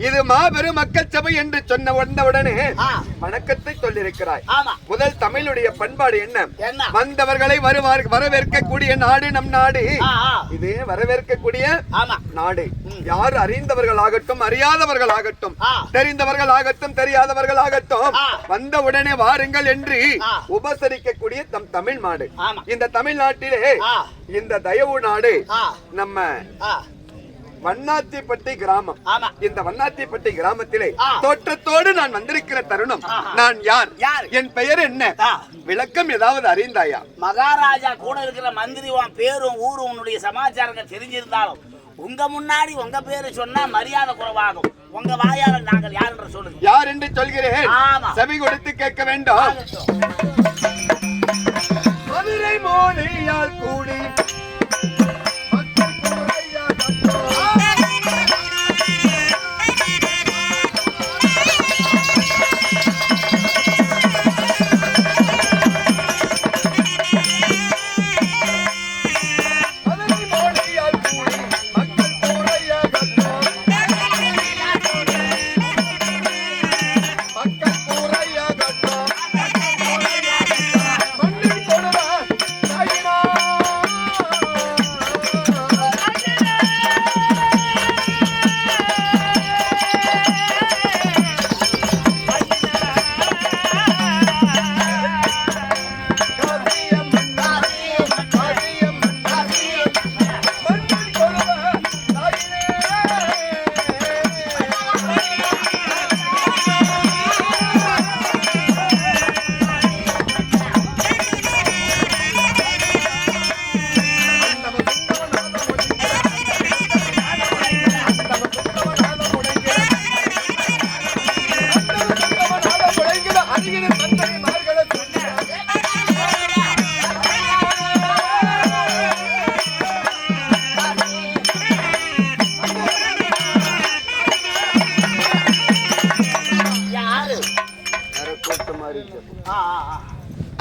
இது மாபெரும் மக்கள் சபை என்று சொன்ன உடனே வணக்கத்தை சொல்லியிருக்கிறாய். முதல் தமிழுடைய பண்பாடு என்ன? வந்தவர்களை வரவேற்கக்கூடிய நாடு நம் நாடு. இது வரவேற்கக்கூடிய நாடு. யார் அறிந்தவர்கள் ஆகட்டும், அறியாதவர்கள் ஆகட்டும், தெரிந்தவர்கள் ஆகட்டும், தெரியாதவர்கள் ஆகட்டும், வந்த உடனே வாருங்கள் என்று உபசரிக்கக்கூடிய தம் தமிழ் நாடு. இந்த தமிழ்நாட்டிலே இந்த தயவு நாடு நம்ம வண்ணாத்திப்பட்டி கிராமம். இந்த வண்ணாத்திப்பட்டி கிராமத்திலே தோற்றத்தோடு நான் வந்திருக்கிற தருணம். நான் யார், என் பெயர் என்ன, விளக்கம் ஏதாவது அறிந்தாயா? மகாராஜா கூட இருக்கிற மந்திரி பேரும் ஊரும் உன்னுடைய சமாச்சாரங்கள் தெரிஞ்சிருந்தாலும் உங்க முன்னாடி உங்க பேரு சொன்னா மரியாதை குறைவாகும். உங்க வாயால நாங்கள் யார் என்று சொல்லுங்க. யார் என்று சொல்கிறேன், செவி கொடுத்து கேட்க வேண்டும். மதுரை மோடியால் கூடி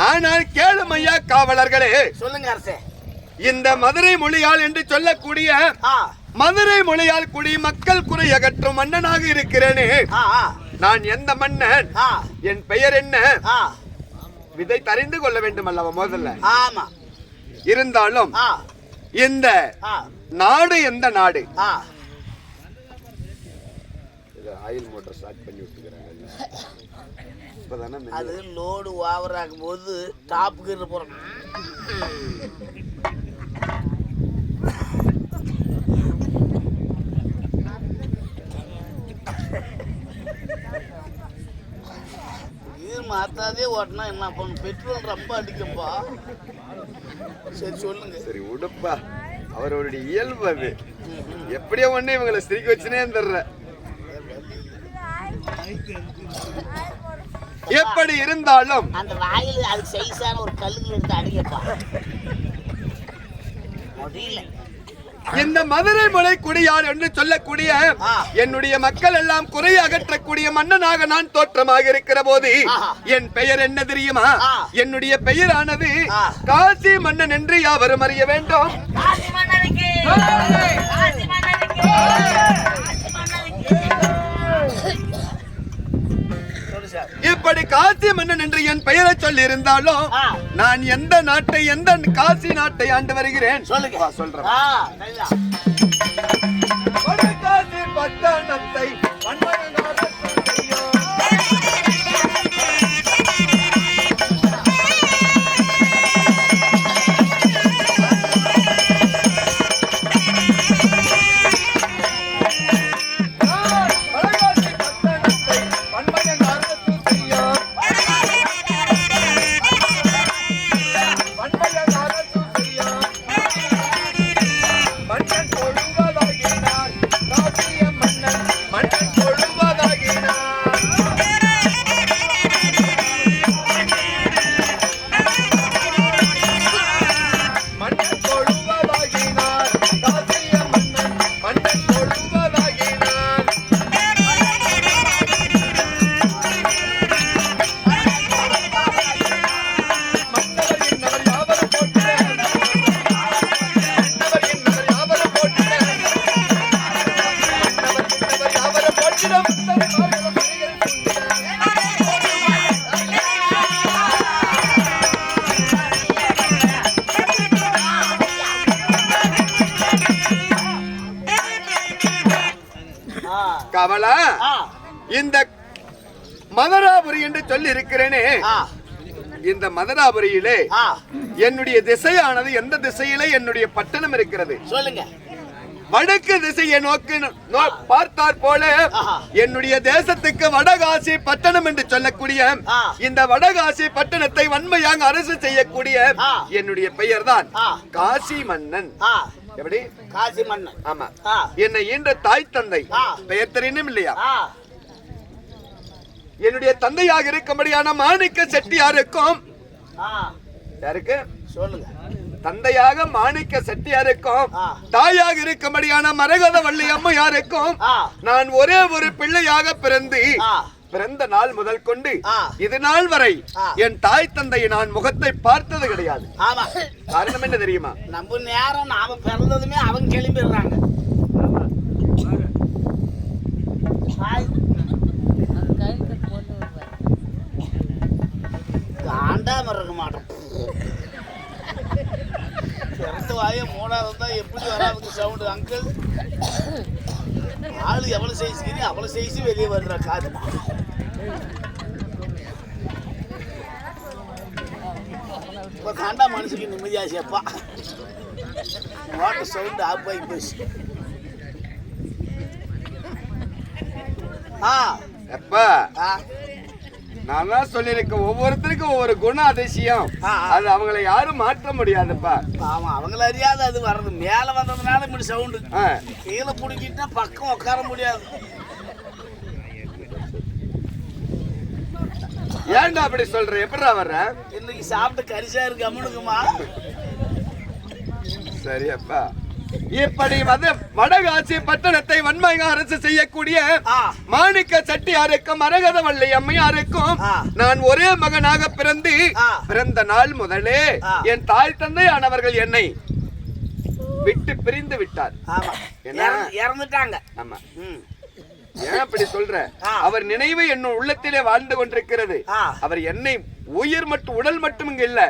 ஆனால் கேளும் ஐயா காவலர்களே, சொல்லுங்க அரசே. இந்த மதுரை மொழியால் என்று சொல்லக்கூடிய மதுரை மொழியால் குடி மக்கள் குறை அகற்றும் மன்னனாக இருக்கிறேனே. நான் எந்த மன்னன், என் பெயர் என்ன, இதை தெரிந்து கொள்ள வேண்டும் அல்லவா முதல்ல. இருந்தாலும் இந்த நாடு எந்த நாடு? ஆயில் மோட்டார் ஸ்டார்ட் பண்ணி விட்டுக்கிறாங்க. அது லோடு ஓவர் ஆகும் போது டாப்புக்கு போறோம். இது மாத்தாதே ஓட்டினா என்ன பண்ணும், பெட்ரோல் ரொம்ப அடிக்கப்பா. சரி சொல்லுங்க. சரி உடுப்பா, அவருடைய இயல்பு அது. எப்படியோ ஒண்ணு இவங்களை சிரிக்க வச்சுனே தர்ற. எப்படி இருந்தாலும் அந்த வாயில அது சைஸான ஒரு கல்லுல எடுத்து அடிக்கப்பா. இந்த மதுரை மொழி குடியார் என்று சொல்லக்கூடிய என்னுடைய மக்கள் எல்லாம் குறை அகற்றக்கூடிய மன்னனாக நான் தோற்றமாக இருக்கிற போது என் பெயர் என்ன தெரியுமா? என்னுடைய பெயரானது காசி மன்னன் என்று யாவரும் அறிய வேண்டும். இப்படி காசி மன்னன் என்று என் பெயரை சொல்லி இருந்தாலும் நான் எந்த நாட்டை, எந்த காசி நாட்டை ஆண்டு வருகிறேன் சொல்றேன். காசி பட்டணத்தை மன்னன் கவலா இந்த மதுராபுரி என்று சொல்லி இருக்கிறேனே, இந்த மதுராபுரியிலே என்னுடைய திசையானது எந்த திசையிலே என்னுடைய பட்டணம் இருக்கிறது சொல்லுங்க. வடக்கு திசையை நோக்கி பார்த்தார் போல என்னுடைய தேசத்துக்கு வடகாசி பட்டணம் என்று சொல்லக்கூடிய இந்த வடகாசி பட்டணத்தை வன்மையாக அரசு செய்யக்கூடிய என்னுடைய பெயர் தான் காசி மன்னன். எப்படி? காசி மன்னன். ஆமா. என்னை ஈன்ற தாய் தந்தை பெயர் தெரியணும் இல்லையா? என்னுடைய தந்தையாக இருக்கும்படியான மாணிக்க செட்டியாருக்கும், யாருக்கு சொல்லுங்க, தந்தையாக மாணிக்க செட்டியாருக்கும் தாயாக இருக்கும்படியான மரகத வள்ளி அம்மையாருக்கும் நான் ஒரே ஒரு பிள்ளையாக பிறந்த நாள் முதல் கொண்டு இது நாள் வரை என் தாய் தந்தையை நான் முகத்தை பார்த்தது கிடையாது. காரணம் என்ன தெரியுமா? நம்ம நேரம் நாம பிறந்ததுமே அவங்க கிளம்பிடுறாங்க. காண்டாம இருக்க மாட்டோம். பிறந்த வாய மூணாவது தான் எப்படி வராதுக்கு சவுண்டு. அங்கிள் ஆளு எவ்வளவு சைஸ்க்கு அவ்வளவு சைஸ் வெளியே வருதுற காது. இப்போ காண்டா மனுஷுக்கு நிம்மதியாச்சப்பா. வாட்டர் சவுண்டு ஆஃப் ஆகி போச்சு. எப்பா நான் தான் சொல்லியிருக்கேன், ஒவ்வொருத்தருக்கும் ஒவ்வொரு குண அதிசயம், அது அவங்களை யாரும் மாற்ற முடியாதுப்பா. ஆமா, அவங்கள அறியாத அது வர்றது. மேல வந்ததுனால இப்படி சவுண்டு. கீழே பிடிக்கிட்டா பக்கம் உட்கார முடியாது. ஏன்டா அப்படி சொல்ற? எப்படிடா வர்ற? இன்னைக்கு சாப்பிட்டு கரிசா இருக்கு அம்மனுக்குமா. சரியப்பா, இப்படி வடகாசி பட்டணத்தை வன்மையாக அரசு செய்யக்கூடிய மாணிக்க செட்டியாருக்கும் மரகத வள்ளி அம்மையாருக்கும் நான் ஒரே மகனாக பிறந்த நாள் முதலே என் தாய் தந்தையானவர்கள் என்னை விட்டு பிரிந்து விட்டார். இறந்துட்டாங்க. ஆமா. ஏன் அப்படி சொல்ற? அவர் நினைவு என் உள்ளத்திலே வாழ்ந்து கொண்டிருக்கிறது. அவர் என்னை உயிர் மட்டும், உடல் மட்டும் இங்க இல்ல,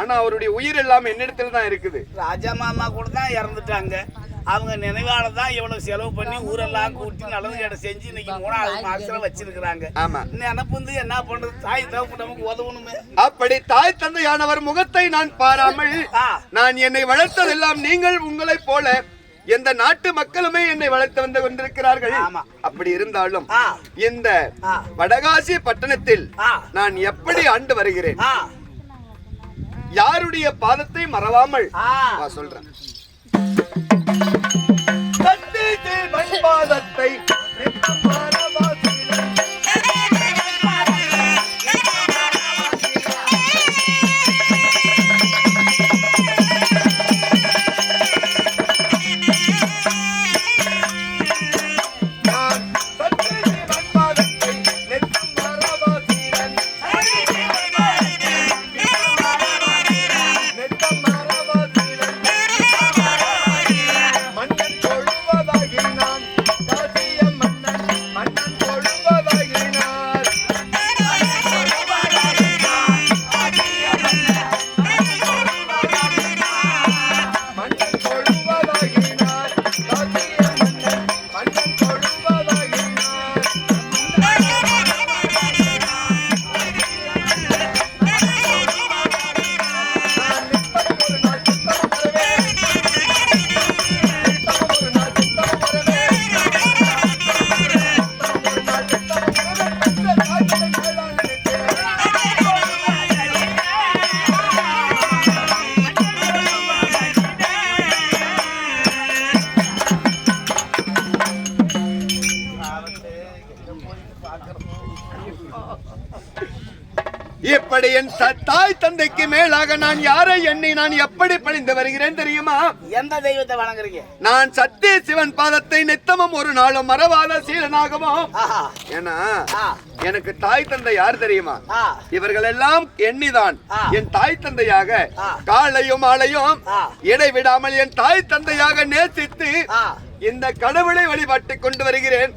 ஆனா அவருடைய உயிர் எல்லாம் என்னிடத்துல தான் இருக்குது. ராஜா மாமா கூட தான் இறந்துட்டாங்க. அவங்க நினைவால தான் இவ்வளவு செலவு பண்ணி ஊரெல்லாம் கூட்டி நல்லது கேட்ட செஞ்சு இன்னைக்கு 3வது மாசத்துல வச்சிருக்கிறாங்க. ஆமா. நினைப்பு வந்து என்ன பண்றது? தாய் தகப்பு நமக்கு உதவணுமே. அப்படி தாய் தந்தையானவர் முகத்தை நான் பாராமல் நான் என்னை வளர்த்ததெல்லாம் நீங்கள் உங்களை போல எந்த நாட்டு மக்களுமே என்னை வளர்த்து வந்து கொண்டிருக்கிறார்கள். அப்படி இருந்தாலும் இந்த வடகாசி பட்டணத்தில் நான் எப்படி ஆண்டு வருகிறேன், யாருடைய பாதத்தை மறவாமல் சொல்றேன். பாதத்தை இப்படி என் தாய் தந்தைக்கு மேலாக நான் யாரை எண்ணி நான் எப்படி பணிந்து வருகிறேன் தெரியுமா? எந்த தெய்வத்தை வணங்குறீங்க? நான் சத்திய சிவன் பாதத்தை நித்தமும் ஒரு நாளும் மறவாத சீலனாகவும். ஏன்னா எனக்கு தாய் தந்தை யார் தெரியுமா? இவர்கள் எல்லாம் எண்ணிதான் என் தாய் தந்தையாக காலையும் மாலையும் இடைவிடாமல் என் தாய் தந்தையாக நேசித்து இந்த கடவுளை வழிபாட்டு கொண்டு வருகிறேன்.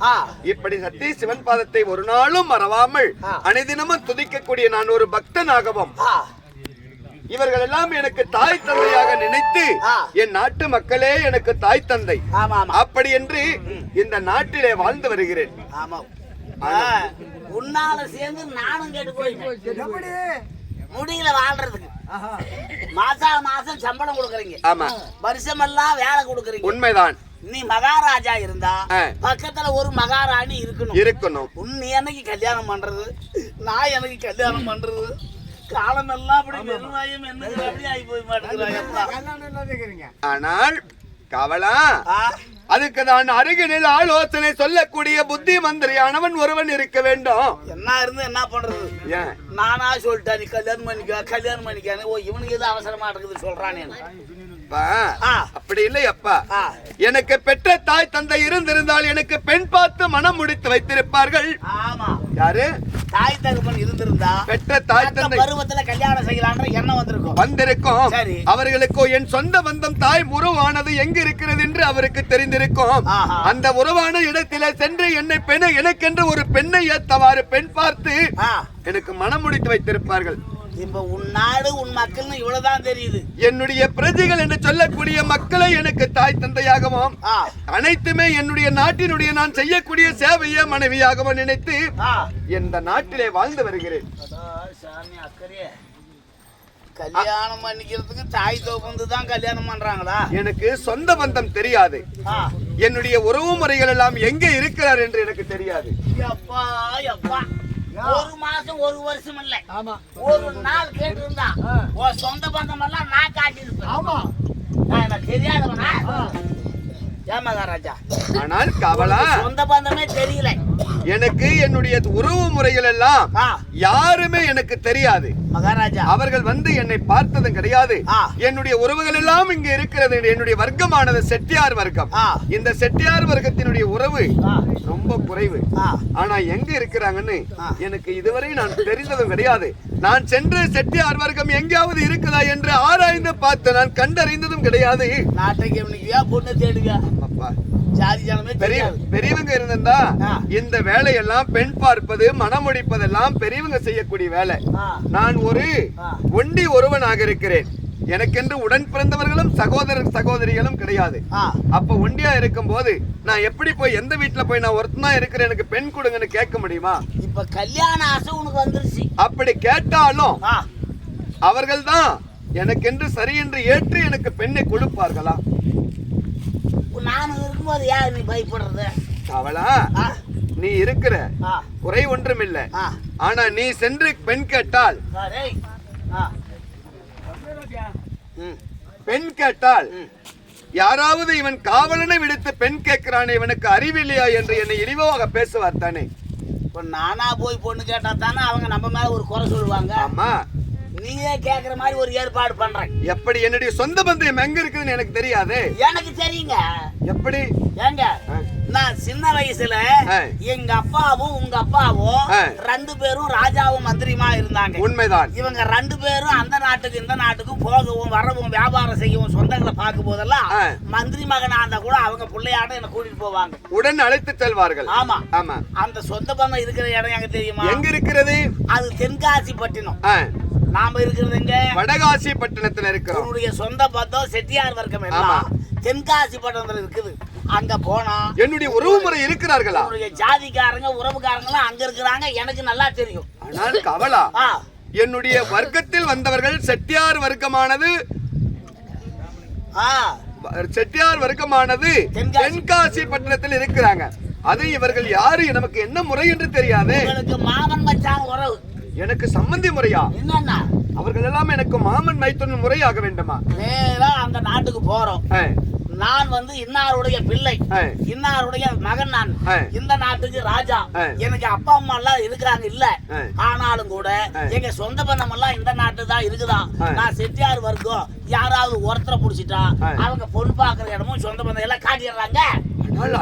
இப்படி சத்திய சிவன் பாதத்தை ஒரு நாளும் மறவாமல் அனைதினமும் துதிக்கக்கூடிய நான் ஒரு பக்தனாகவும் இவர்கள் எல்லாம் எனக்கு தாய் தந்தையாக நினைத்து என் நாட்டு மக்களே எனக்கு தாய் தந்தை. அப்படி என்று இந்த நாட்டிலே வாழ்ந்து வருகிறேன். உன்னால சேர்ந்து நானும் கேட்டு போயிட்டேன். முடியல வாழ்றதுக்கு. மாசம் சம்பளம் கொடுக்கறீங்க. ஆமா. வருஷம் எல்லாம் வேலை கொடுக்கறீங்க. உண்மைதான். நீ மகாராஜா இருந்தா பக்கத்துல ஒரு மகாராணி இருக்கணும். நீ எனக்கு கல்யாணம் பண்றது, நான் எனக்கு கல்யாணம் பண்றது, காலம் எல்லாம் அப்படி வெறுவாயும் என்ன அப்படி ஆகி போய் மாட்டேங்கிறாங்க. ஆனால் கவலா, அதுக்கு நான் அருகினில் ஆலோசனை சொல்லக்கூடிய புத்தி மந்திரியானவன் ஒருவன் இருக்க வேண்டும். என்ன இருந்து என்ன பண்றது? நானா சொல்லிட்டேன் நீ கல்யாணம் பண்ணிக்கானே. ஓ, இவனுக்கு எது அவசரமா இருக்குது சொல்றானே. அப்படி இல்லை அப்பா. எனக்கு பெற்ற தாய் தந்தை இருந்திருந்தால் எனக்கு பெண் பார்த்து மனம் முடித்து வைத்திருப்பார்கள். ஆமா. யாரு? தாய் தகப்பன் இருந்திருந்தா பெற்ற தாய் தந்தை பருவத்துல கல்யாணம் செய்யலான்ற எண்ணம் வந்திருக்கும். அவர்களுக்கு என் சொந்த பந்தம் தாய் உறவானது எங்க இருக்கிறது என்று அவருக்கு தெரிந்திருக்கும். அந்த உறவான இடத்திலே சென்று என்னை பெண்ணை எனக்கென்று ஒரு பெண்ணை ஏத்தவாறு பெண் பார்த்து எனக்கு மனம் முடித்து வைத்திருப்பார்கள். இப்ப உன் நாடு உன் மக்கள்னு இவ்வளவுதான் தெரியுது. என்னுடைய பிரஜைகள் என்று சொல்லக்கூடிய மக்களை எனக்கு தாய் தந்தையாகவும் அனைத்துமே என்னுடைய நாட்டினுடைய நான் செய்யக்கூடிய சேவையை மனைவியாகவும் நினைத்து இந்த நாட்டிலே வாழ்ந்து வருகிறேன். கல்யாணம் பண்ணிக்கிறதுக்கு தாய் தோப்பு தான் கல்யாணம் பண்றாங்களா? எனக்கு சொந்த பந்தம் தெரியாது. என்னுடைய உறவு முறைகள் எல்லாம் எங்கே இருக்கிறார் என்று எனக்கு தெரியாது. ஒரு மாசம் ஒரு வருஷம் இல்ல, ஒரு நாள் கேட்டு இருந்தா சொந்த பந்தம் எல்லாம் நான் காட்டியிருப்பேன். தெரியாதவனா ஏமாராஜா? ஆனால் கவலா, சொந்த பந்தமே தெரியல எனக்கு. என்னுடைய உறவு முறைகள் எல்லாம் யாருமே எனக்கு தெரியாது மகாராஜா. அவர்கள் வந்து என்னை பார்த்ததும் கிடையாது. என்னுடைய உறவுகள் எல்லாம் இங்க இருக்கிறது. என்னுடைய வர்க்கமானது செட்டியார் வர்க்கம். இந்த செட்டியார் வர்க்கத்தினுடைய உறவு ரொம்ப குறைவு. ஆனா எங்க இருக்கிறாங்கன்னு எனக்கு இதுவரை நான் தெரிந்ததும் கிடையாது. நான் சென்று செட்டியார் வர்க்கம் எங்கேயாவது இருக்குதா என்று ஆராய்ந்து பார்த்து நான் கண்டறிந்ததும் கிடையாது. நாட்டுக்கு பொண்ணு தேடுங்க. பெரியவங்க இருந்தா இந்த வேலையெல்லாம் பெண் பார்ப்பது மனம் முடிப்பதெல்லாம் பெரியவங்க செய்யக்கூடிய வேலை. நான் ஒரு ஒண்டி ஒருவனாக இருக்கிறேன். எனக்கென்று உடன் பிறந்தவர்களும் சகோதரிகளும் கிடையாது. அப்ப ஒண்டியா இருக்கும் போது நான் எப்படி போய் எந்த வீட்டுல போய் நான் ஒருத்தனா இருக்கிறேன் எனக்கு பெண் கொடுங்கன்னு கேட்க முடியுமா? இப்ப கல்யாண ஆசை உனக்கு வந்துருச்சு. அப்படி கேட்டாலும் அவர்கள் தான் எனக்கென்று சரி என்று ஏற்று எனக்கு பெண்ணை கொடுப்பார்களா? நானும் இருக்கும்போது யார் நீ பயப்படுறது? அவளா நீ இருக்கிற குறை ஒன்றும் இல்லை. ஆனா நீ சென்று பெண் கேட்டால் யாராவது இவன் காவலனை விடுத்து பெண் கேட்கிறானே இவனுக்கு அறிவில்லையா என்று என்னை இழிவாக பேசுவார் தானே. நானா போய் பொண்ணு கேட்டா தானே அவங்க நம்ம மேல ஒரு குறை சொல்லுவாங்க. ஆமா, நீயே கேக்குற மாதிரி ஒரு ஏற்பாடு பண்றேன். எப்படி? என்னுடைய சொந்த பந்தம் எங்க இருக்குதுன்னு எனக்கு தெரியாது. எனக்கு தெரியுங்க. எப்படி? ஏங்க, நான் சின்ன வயசுல எங்க அப்பாவும் உங்க அப்பாவும் ரெண்டு பேரும் ராஜாவும் மந்திரியுமா இருந்தாங்க. உண்மைதான். இவங்க ரெண்டு பேரும் அந்த நாட்டுக்கு இந்த நாட்டுக்கும் போகவும் வரவும் வியாபாரம் செய்யவும் சொந்தங்களை பார்க்கும் போதெல்லாம் மந்திரி மகனா இருந்தா கூட அவங்க பிள்ளையாட என்ன கூட்டிட்டு போவாங்க. உடன் அழைத்து செல்வார்கள். ஆமா ஆமா. அந்த சொந்த பந்தம் இருக்கிற இடம் எங்க தெரியுமா? எங்க இருக்கிறது? அது தென்காசி பட்டினம். நாம இருக்கிறது எங்க? வடகாசி பட்டணத்துல இருக்கிறோம். உன்னுடைய சொந்த பந்தம் செட்டியார் வர்க்கம் எல்லாம் தென்காசி பட்டணத்துல இருக்குது. அங்க போனா என்னுடைய உறவு முறை இருக்கிறார்களா? உன்னுடைய ஜாதிக்காரங்க உறவுக்காரங்க எல்லாம் அங்க இருக்கிறாங்க. எனக்கு நல்லா தெரியும். ஆனால் கவலா, என்னுடைய வர்க்கத்தில் வந்தவர்கள் செட்டியார் வர்க்கமானது தென்காசி பட்டணத்தில் இருக்கிறாங்க. அது இவர்கள் யாரு நமக்கு என்ன முறை என்று தெரியாது. மாமன் மச்சான் உறவு. எனக்கு சம்பந்தி முறையா? என்னன்னா அவர்கள் எல்லாம் எனக்கு மாமன் மைத்துனன் முறையாக வேண்டுமா? நேரா அந்த நாட்டுக்கு போறோம். நான் வந்து இன்னாருடைய பிள்ளை, இன்னாருடைய மகன். நான் இந்த நாட்டுக்கு ராஜா. எனக்கு அப்பா அம்மா எல்லாம் இருக்கிறாங்க இல்ல. ஆனாலும் கூட எங்க சொந்த பந்தம் எல்லாம் இந்த நாட்டு தான் இருக்குதா. நான் செட்டியார் வர்க்கம். யாராவது ஒருத்தரை புடிச்சிட்டா அவங்க பொண்ணு பாக்குற இடமும் சொந்த பந்தம் எல்லாம் காட்டிடுறாங்க.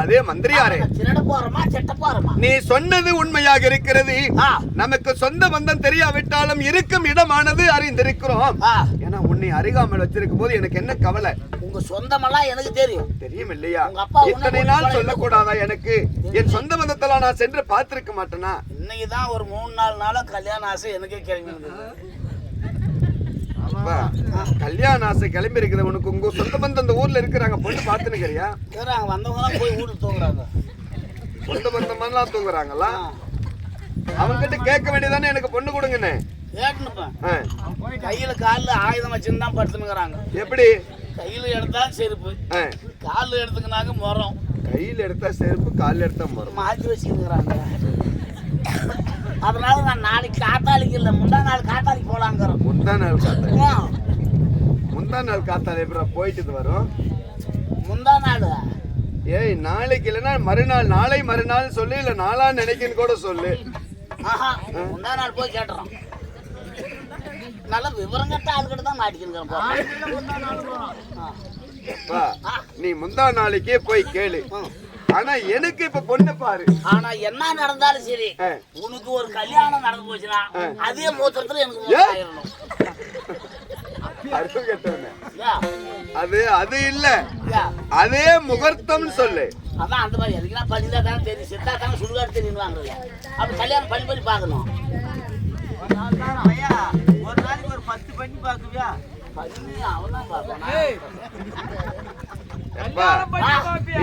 அதே மந்திரியாரே, திருட போறோமா செட்ட போறோமா? நீ சொன்னது உண்மையாக இருக்கிறது. நமக்கு சொந்த பந்தம் தெரியாவிட்டாலும் இருக்கும் இடமானது அறிந்திருக்கிறோம். ஏன்னா உன்னை அருகாமல் வச்சிருக்கும் போது எனக்கு என்ன கவலை? உங்க சொந்தமெல்லாம் எனக்கு தெரியும். தெரியும் இல்லையா? இத்தனை நாள் சொல்லக்கூடாதா எனக்கு? என் சொந்த பந்தத்தெல்லாம் நான் சென்று பார்த்திருக்க மாட்டேனா? இன்னைக்குதான் ஒரு 3-4 நாளா கல்யாண ஆசை எனக்கே கிளம்பி. அப்பா கல்யாண ஆசை கிளம்பி இருக்குது உனக்கு. உங்க சொந்த பந்தம் அந்த ஊர்ல இருக்கிறாங்க, பொண்ணு பாத்துனுக்கிறியா? வந்தவங்க போய் வீட்டுக்கு தூங்குறாங்க. சொந்த பந்தமெல்லாம் தூங்குறாங்களா? அவங்க கிட்ட கேட்க வேண்டியதானே எனக்கு பொண்ணு கொடுங்கன்னு. கேட்டுப்பேன். கையில காலில் ஆயுதம் வச்சுன்னு தான் படுத்துனுங்கிறாங்க. எப்படி? கையில எடுத்தா செருப்பு, காலில் எடுத்துக்கினாங்க முறம். கையில எடுத்தா செருப்பு, காலில் எடுத்தா முறம் மாற்றி வச்சுக்கிறாங்க. அதனால நான் நாளைக்கு காத்தாளிக்கு இல்லை, முந்தா நாள் காத்தாளிக்கு போலாங்கிறோம். முந்தா நாள் காத்தாளி? முந்தா நாள் காத்தாளி எப்படி போயிட்டு வரும்? முந்தா நாள் ஏய், நாளைக்கு இல்லைன்னா மறுநாள், நாளை மறுநாள் சொல்லு, இல்ல நாளா நினைக்குன்னு கூட சொல்லு. முந்தா நாள் போய் கேட்டுறோம். நல்ல விவரம் கட்ட ஆளுகிட்ட தான் மாட்டிக்கிறேன். நீ முந்தா நாளைக்கே போய் கேளு. ஆனா எனக்கு இப்ப பொண்ணு பாரு. ஆனா என்ன நடந்தாலும் சரி, உனக்கு ஒரு கல்யாணம் நடந்து போச்சுன்னா அதே மூத்திரத்துல எனக்கு அது அது இல்ல, அதே முகூர்த்தம் சொல்லு. அதான் அந்த மாதிரி அதுக்குன்னா பண்ணிதான் தானே தெரியும், செத்தா தானே சுடுகாடு தெரியுவாங்க. அப்படி கல்யாணம் பண்ணி பண்ணி பார்க்கணும். ஒரு நாளைக்கு ஒரு 10 பண்ணி பார்க்குவியா?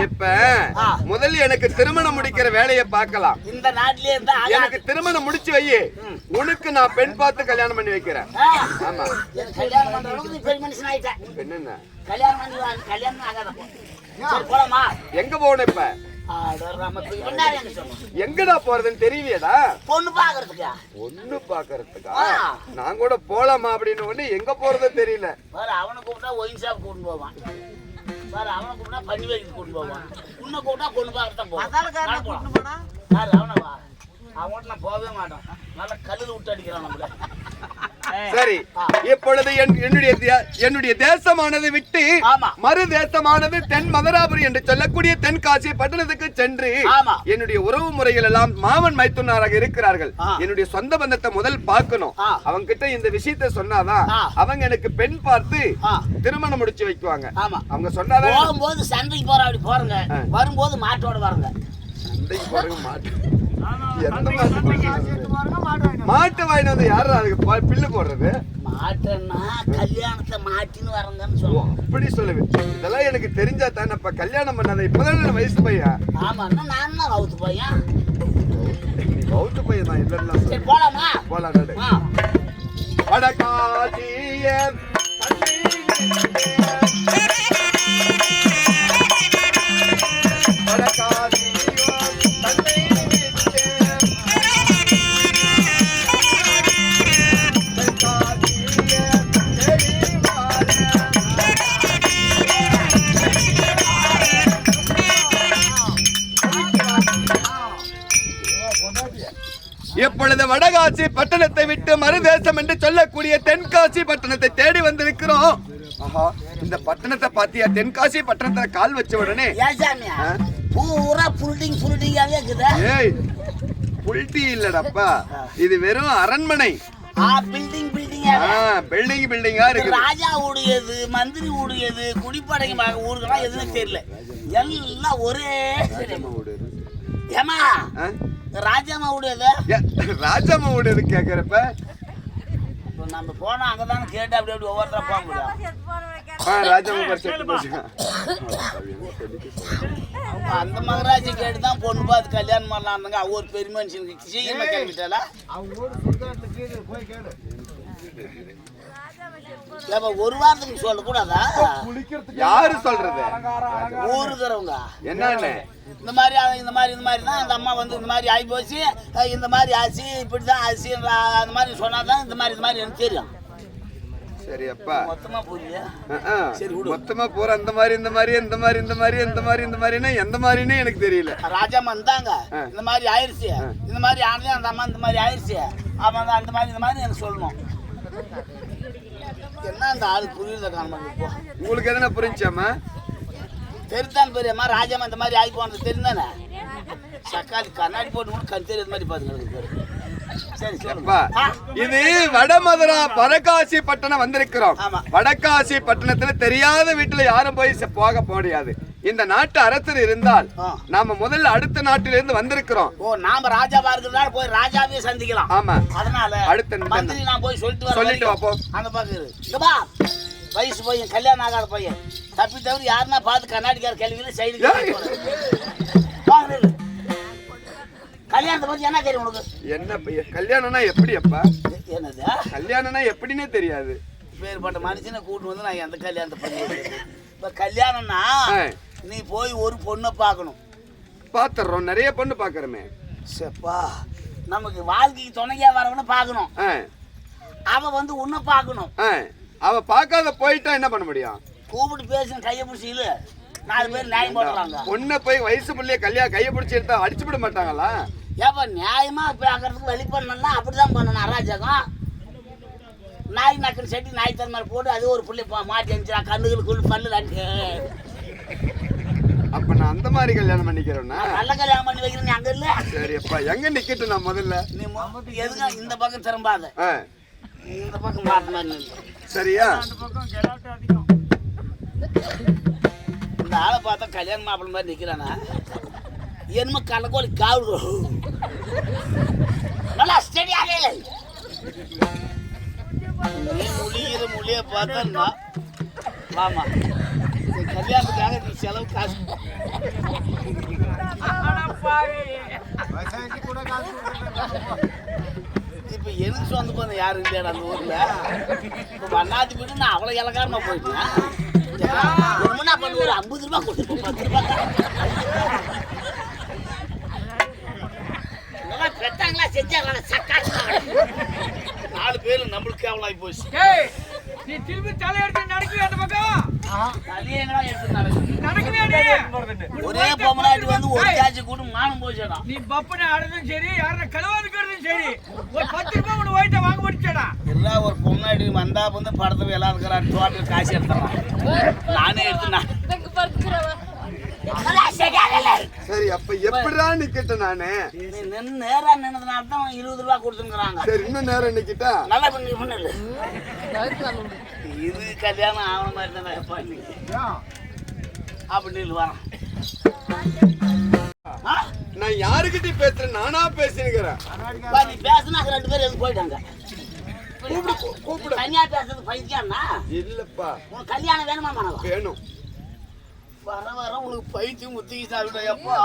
இப்ப முதல்ல எனக்கு திருமணம் முடிக்கிற வேலையை பார்க்கலாம். இந்த நாட்டிலே இருந்தா எனக்கு திருமணம் முடிச்சு வை, உனக்கு நான் பெண் பார்த்து கல்யாணம் பண்ணி வைக்கிறேன். ஆமா, கல்யாணம் பண்ற அளவுக்கு நீ பெரிய மனுஷன் ஆயிட்ட. என்ன கல்யாணம் பண்ணி கல்யாணம் ஆகாத. சரி போலாமா? எங்க போகணும் இப்ப? எங்கடா போறதுன்னு தெரியலையடா. பொண்ணு பாக்குறதுக்கா? பொண்ணு பாக்குறதுக்கா? நான் கூட போலாமா அப்படின்னு ஒண்ணு, எங்க போறது தெரியல. அவனை கூப்பிட்டா ஒயின் ஷாப் கூட்டு போவான், அவனை கூப்பிட்டா பனி வைக்கு கூட்டு போவான், உன்னை கூப்பிட்டா பொண்ணு பாக்கத்தான் போவான். அவனவா? அவன் நான் போகவே மாட்டான், நல்லா கல்லுல விட்டு அடிக்கிறான் நம்மள. சரி, இப்பொழுது என்னுடைய தேசமானது விட்டு மறு தேசமானது தென் மதுராபுரி என்று சொல்லக்கூடிய தென்காசி பட்டணத்துக்கு சென்று என்னுடைய உறவு முறைகள் எல்லாம் மாமன் மைத்துனாராக இருக்கிறார்கள். என்னுடைய சொந்த பந்தத்தை முதல் பார்க்கணும். அவங்க கிட்ட இந்த விஷயத்தை சொன்னாதான் அவங்க எனக்கு பெண் பார்த்து திருமணம் முடிச்சு வைக்குவாங்க. அவங்க சொன்னாதான். போகும்போது சந்தைக்கு போற அப்படி போறங்க, வரும்போது மாட்டோட வரங்க. சந்தைக்கு போறங்க மாட்டு மாட்டு வாங்கிட்டு வந்து யாரும் அதுக்கு பில்லு போடுறது? மாட்டேன்னா கல்யாணத்தை மாட்டின்னு வரங்கன்னு சொல்லுவோம். அப்படி சொல்லுவேன். இதெல்லாம் எனக்கு தெரிஞ்சா தானே. இப்ப கல்யாணம் பண்ணாத, இப்பதான் வயசு பையன். ஆமா, நான் தான் வவுத்து பையன். வவுத்து பையன் தான் இல்லன்னா. சரி போலாமா? போலாம். வடகாசியே இப்பொழுது வடகாசி பட்டணத்தை விட்டு மறுதேசம் என்று சொல்லக்கூடிய தென்காசி பட்டணத்தை தேடி வந்திருக்கிறோம். இந்த பட்டணத்தை பாத்தியா? தென்காசி பட்டணத்துல கால் வச்ச உடனே பூரா புல்டிங்காவே இருக்குது. ஏய், புல்டி இல்லடப்பா, இது வெறும் அரண்மனை. பில்டிங்கா இருக்கு. ராஜா ஊடியது, மந்திரி ஊடியது, குடிப்படை ஊருக்கெல்லாம் எதுவும் தெரியல, எல்லாம் ஒரே. ஏமா ராஜாமா ஊடியது? ராஜாமா ஊடியது கேக்குறப்ப நம்ம போனா அங்கதானே கேட்டு அப்படி அப்படி ஒவ்வொருத்தர போக முடியும். அந்த மகராஜி கேட்டுதான் பொண்ணு பார்த்து கல்யாணம் பண்ணலாம்ங்க. அவ ஒரு பெரிய மனுஷனுக்கு சீக்கிரமா கிளம்பிட்டால. ஒரு வாரத்துக்கு சொல்ல கூடாதா? யாரு சொல்றது? ஊருக்கிறவங்க என்னன்னு இந்த மாதிரி தான் அந்த அம்மா வந்து இந்த மாதிரி ஆகி போச்சு, இந்த மாதிரி ஆச்சு, இப்படிதான் ஆச்சு, அந்த மாதிரி சொன்னாதான் இந்த மாதிரி எனக்கு தெரியும். சரி அப்பா, மொத்தமா போறியா? சரி, மொத்தமா போற. அந்த மாதிரி இந்த மாதிரின்னா எந்த மாதிரின்னு எனக்கு தெரியல. ராஜாமா இருந்தாங்க, இந்த மாதிரி ஆயிடுச்சு, இந்த மாதிரி ஆனது, அந்த அம்மா இந்த மாதிரி ஆயிடுச்சு, அப்ப அந்த மாதிரி எனக்கு சொல்லணும். என்ன அந்த ஆளு புரியுத காரணம்? உங்களுக்கு எதனா புரிஞ்சாமா? தெரித்தான் பெரியம்மா, ராஜாமா இந்த மாதிரி ஆகி போனது தெரிந்தானே. சக்காளி கண்ணாடி போட்டு கூட கண் தெரியாத மாதிரி பாத்துக்கிறது. இது வடமதுரா வடகாசி பட்டணம் வந்திருக்கிறோம். வடகாசி பட்டணத்துல தெரியாத வீட்டுல யாரும் போய் போக முடியாது. இந்த நாட்டு அரசர் இருந்தால் நாம முதல்ல அடுத்த நாட்டிலிருந்து வந்திருக்கிறோம். ஓ, நாம ராஜாவா இருக்கிறதால போய் ராஜாவே சந்திக்கலாம். ஆமா, அதனால அடுத்த மந்திரி நான் போய் சொல்லிட்டு வா போ. அந்த பக்கம் இங்கப்பா வயசு பையன், கல்யாணம் ஆகாத பையன், தப்பி தவிர யாருன்னா பார்த்து கண்ணாடிக்கார கேள்வியில சைடு கல்யாணத்தை பத்தி என்ன தெரியும் உனக்கு? என்ன கல்யாணம்னா எப்படி அப்பா? என்னது கல்யாணம்னா எப்படின்னே தெரியாது. பேர்பட்ட மனுஷனை கூட்டு வந்து நான் எந்த கல்யாணத்தை பண்ணி இப்ப கல்யாணம்னா நீ போய் ஒரு பொண்ணை பார்க்கணும். பாத்துறோம், நிறைய பொண்ணு பாக்குறமே. செப்பா நமக்கு வாழ்க்கைக்கு துணையா வரவன பார்க்கணும். அவ வந்து உன்னை பார்க்கணும். அவ பார்க்காத போயிட்டா என்ன பண்ண முடியும்? கூப்பிட்டு பேசுன கையை பிடிச்சில 4 பேர் நியாயம் போடுறாங்க. பொண்ணை போய் வயசு பிள்ளைய கல்யாணம் கையை பிடிச்சி எடுத்தா அடிச்சு விட மாட்டாங்களா? ஏப்பா நியாயமா பார்க்கறதுக்கு வழி பண்ணணும்னா அப்படிதான் பண்ணணும். அராஜகம் நாய் நக்கல் செட்டி நாய் தன்மை போட்டு அது ஒரு புள்ளி மாட்டி அனுப்பிச்சா கண்ணுகளுக்குள்ள பல்லு தாண்டி. அப்ப நான் அந்த மாதிரி கல்யாணம் பண்ணிக்கிறேன்னா நல்ல கல்யாணம் பண்ணி வைக்கிறேன் அங்க இல்ல. சரி அப்பா, எங்க நிக்கட்டும் நான் முதல்ல? நீ எதுங்க இந்த பக்கம் திரும்பாத, இந்த பக்கம் மாட்டினா சரியா? இந்த ஆளை பார்த்தா கல்யாணம் மாப்பிள்ள மாதிரி நிக்கிறானா? என்னமோ கலக்கோலி காவு நல்லா ஸ்டெடியாக இல்லை. நீ முழிகிற மொழிய பார்த்தா ஆமா கல்யாணத்துக்காக நீ செலவு காசு இப்ப எனக்கு சொந்த பண்ண யாரும் இல்லையா அந்த ஊர்ல? இப்ப வண்ணாத்தி போயிட்டு நான் அவ்வளவு இலக்காரமா போயிட்டேன். என்ன பண்ண ஒரு 50 ரூபாய் கொடுத்து 10 ரூபாய் பெத்தாங்களா செஞ்சாங்களா சக்காச்சு 4 பேரும் நம்மளுக்கு அவளாய் போச்சு. நீ திரும்பி தலையெடுத்து நடக்கவே அந்த பக்கம் தலையெங்கடா எடுத்து நடக்கவே ஒரே ஒரே பொம்மனாட்டி வந்து ஒரு சாச்சி கூட மானம் போச்சடா. நீ பப்பனை ஆடுறதும் சரி யார கலவாதுக்கிறதும் சரி ஒரு 10 ரூபாய் உனக்கு ஒயிட்ட வாங்க முடிச்சடா. எல்லாம் ஒரு பொம்மனாட்டி வந்தா வந்து படத்துல எல்லாம் இருக்கிறான் டோட்டல் காசு எடுத்துறான். நானே எடுத்து சரி அப்ப எப்படிடா நிக்கட்ட நானு? நின்னு நேரா நின்னதுனால தான் 20 ரூபாய் கொடுத்துங்கிறாங்க. சரி இன்னும் நேரம் நிக்கிட்டா நல்லா பண்ணு இது கல்யாணம் ஆகணும் மாதிரி தானே அப்படின்னு வரான். நான் யாருக்கிட்ட பேசுறேன்? நானா பேசினுக்கிறேன். நீ பேசுனா 2 பேர் எதுவும் போயிட்டாங்க. கூப்பிடு. தனியா பேசுறது பைத்தியம்னா இல்லப்பா, உனக்கு கல்யாணம் வேணுமா? வேணும். வர உனக்கு பைத்தியம் முத்திக்கு சாப்பிட்டா எப்பா